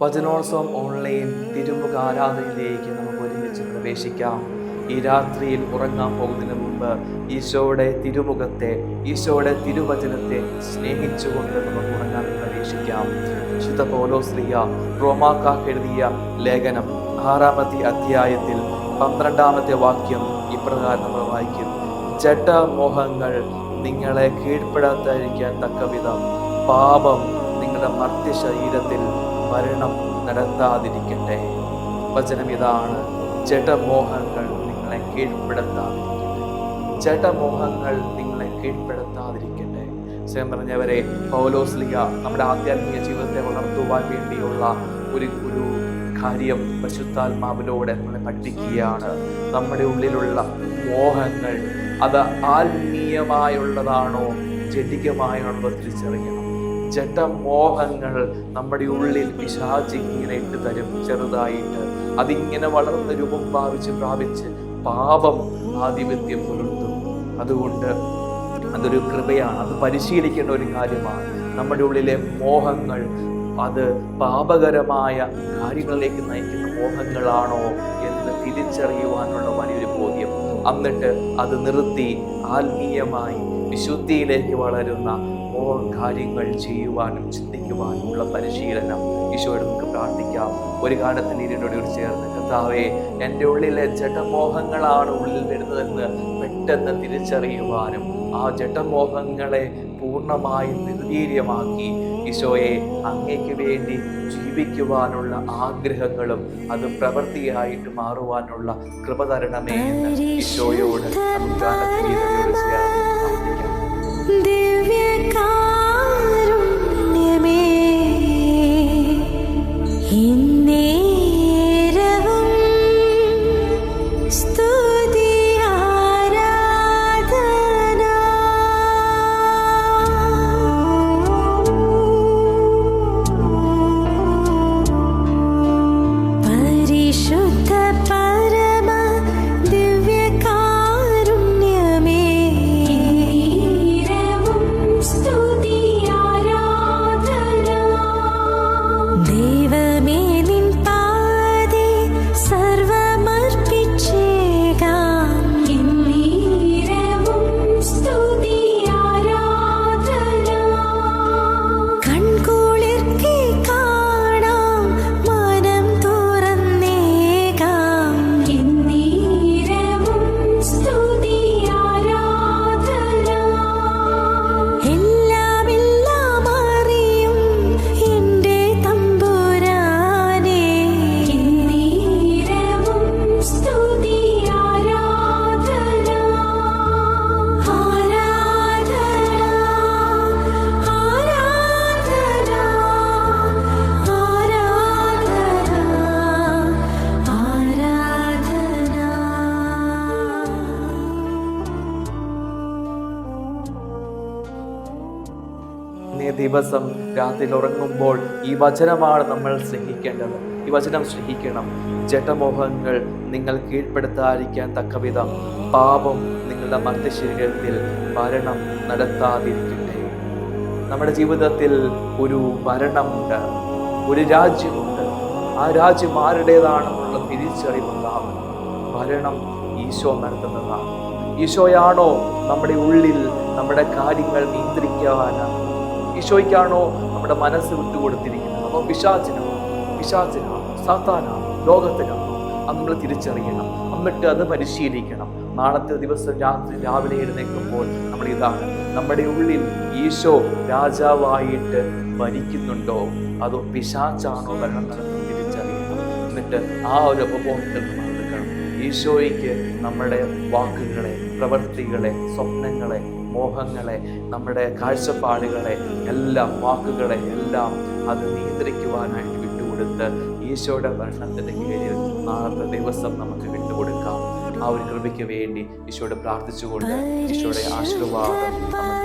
വചനോത്സവം online തിരുമുഖ ആരാധനയിലേക്ക് നമുക്ക് ഒരുമിച്ച് പ്രവേശിക്കാം. ഈ രാത്രിയിൽ ഉറങ്ങാൻ പോകുന്നതിന് മുമ്പ് ഈശോയുടെ തിരുമുഖത്തെ, ഈശോയുടെ തിരുവചനത്തെ സ്നേഹിച്ചുകൊണ്ട് നമുക്ക് ഉറങ്ങാൻ പ്രവേശിക്കാം. വിശുദ്ധ പൗലോസ്ലീഹ റോമാക്കാർക്ക് എഴുതിയ ലേഖനം 6-ാമത്തെ അധ്യായത്തിൽ 12-ാമത്തെ വാക്യം ഇപ്രകാരം നമ്മൾ വായിക്കും: ജഡമോഹങ്ങൾ നിങ്ങളെ കീഴ്പ്പെടാതിരിക്കാൻ തക്കവിധം പാപം നിങ്ങളുടെ മർത്യ ശരീരത്തിൽ മരണം നടത്താതിരിക്കട്ടെ. വചനം ഇതാണ്: ജഡമോഹങ്ങൾ നിങ്ങളെ കീഴ്പ്പെടുത്താതിരിക്കട്ടെ. ജഡമോഹങ്ങൾ നിങ്ങളെ കീഴ്പ്പെടുത്താതിരിക്കട്ടെ. സ്വയം പറഞ്ഞവരെ, പൗലോസ്ലീഹ നമ്മുടെ ആധ്യാത്മിക ജീവിതത്തെ വളർത്തുവാൻ വേണ്ടിയുള്ള ഒരു കാര്യം പരിശുദ്ധാത്മാവിലൂടെ നമ്മളെ പഠിപ്പിക്കുകയാണ്. നമ്മുടെ ഉള്ളിലുള്ള മോഹങ്ങൾ അത് ആത്മീയമായുള്ളതാണോ ജഡികമായുള്ളതോ തിരിച്ചറിയണം. ജഡമോഹങ്ങൾ നമ്മുടെ ഉള്ളിൽ പിശാച് ഇങ്ങനെ ഇട്ട് തരും ചെറുതായിട്ട്. അതിങ്ങനെ വളർന്ന് രൂപം പ്രാപിച്ച് പാപം ആധിപത്യം പുലർത്തും. അതുകൊണ്ട് അതൊരു കൃപയാണ്, അത് പരിശീലിക്കേണ്ട ഒരു കാര്യമാണ്. നമ്മുടെ ഉള്ളിലെ മോഹങ്ങൾ അത് പാപകരമായ കാര്യങ്ങളിലേക്ക് നയിക്കുന്ന മോഹങ്ങളാണോ എന്ന് തിരിച്ചറിയുവാനുള്ള വലിയൊരു ബോധ്യം. എന്നിട്ട് അത് നിർത്തി ആത്മീയമായി വിശുദ്ധിയിലേക്ക് വളരുന്ന കാര്യങ്ങൾ ചെയ്യുവാനും ചിന്തിക്കുവാനുമുള്ള പരിശീലനം ഈശോയോട് നമുക്ക് പ്രാർത്ഥിക്കാം. ഒരു കാലത്തിൽ ഇതിനോട് ചേർന്ന്, കർത്താവേ, എൻ്റെ ഉള്ളിലെ ജഡമോഹങ്ങളാണ് ഉള്ളിൽ വരുന്നതെന്ന് പെട്ടെന്ന് തിരിച്ചറിയുവാനും ആ ജഡമോഹങ്ങളെ പൂർണ്ണമായും നിർവീര്യമാക്കി ഈശോയെ അങ്ങേക്ക് വേണ്ടി ജീവിക്കുവാനുള്ള ആഗ്രഹങ്ങളും അത് പ്രവൃത്തിയായിട്ട് മാറുവാനുള്ള കൃപ തരണമേ എന്ന് ഈശോയോട് നമുക്ക് ഗാനഗീതയോട് ചേർന്ന് പ്രാർത്ഥിക്കാം. ദിവസം രാത്രിയിൽ ഉറങ്ങുമ്പോൾ ഈ വചനമാണ് നമ്മൾ സ്നേഹിക്കേണ്ടത്. ഈ വചനം സ്നേഹിക്കണം. ജഡമോഹങ്ങൾ നിങ്ങൾ കീഴ്പ്പെടുത്താതിരിക്കാൻ തക്കവിധം പാപം നിങ്ങളുടെ മർത്യശരീരത്തിൽ മരണം നടത്താതിരിക്കട്ടെ. നമ്മുടെ ജീവിതത്തിൽ ഒരു ഭരണമുണ്ട്, ഒരു രാജ്യമുണ്ട്. ആ രാജ്യം ആരുടേതാണെന്നുള്ള തിരിച്ചറിവുണ്ടാവണം. ഭരണം ഈശോ നടത്തുന്നതാണ്. ഈശോയാണോ നമ്മുടെ ഉള്ളിൽ നമ്മുടെ കാര്യങ്ങൾ നിയന്ത്രിക്കാനാണ്? ഈശോയ്ക്കാണോ നമ്മുടെ മനസ്സ് വിട്ടുകൊടുത്തിരിക്കുന്നത്? അപ്പോൾ പിശാചിനാണോ, സാത്താനാണോ, ലോകത്തിനാണോ? അത് നമ്മൾ തിരിച്ചറിയണം. എന്നിട്ട് അത് പരിശീലിക്കണം. നാളത്തെ ദിവസം രാവിലെ എഴുന്നേൽക്കുമ്പോൾ നമ്മൾ ഇതാണ്: നമ്മുടെ ഉള്ളിൽ ഈശോ രാജാവായിട്ട് ഭരിക്കുന്നുണ്ടോ അതോ പിശാചാണോ ഭരണം നടത്തുന്നത് തിരിച്ചറിയണം. എന്നിട്ട് ആ ഒരു ഉപബോധത്തിൽ നമ്മൾ എടുക്കണം. ഈശോയ്ക്ക് നമ്മുടെ വാക്കുകളെ, പ്രവൃത്തികളെ, സ്വപ്നങ്ങളെ, മോഹങ്ങളെ, നമ്മുടെ കാഴ്ചപ്പാടുകളെ എല്ലാം, വാക്കുകളെ എല്ലാം അത് നിയന്ത്രിക്കുവാനായിട്ട് വിട്ടുകൊടുത്ത് ഈശോയുടെ ഭരണത്തിൻ്റെ കീഴിൽ നാളത്തെ ദിവസം നമുക്ക് വിട്ടുകൊടുക്കാം. ആ ഒരു കൃപയ്ക്ക് വേണ്ടി ഈശോയോട് പ്രാർത്ഥിച്ചുകൊണ്ട് ഈശോയുടെ ആശീർവാദം നമുക്ക്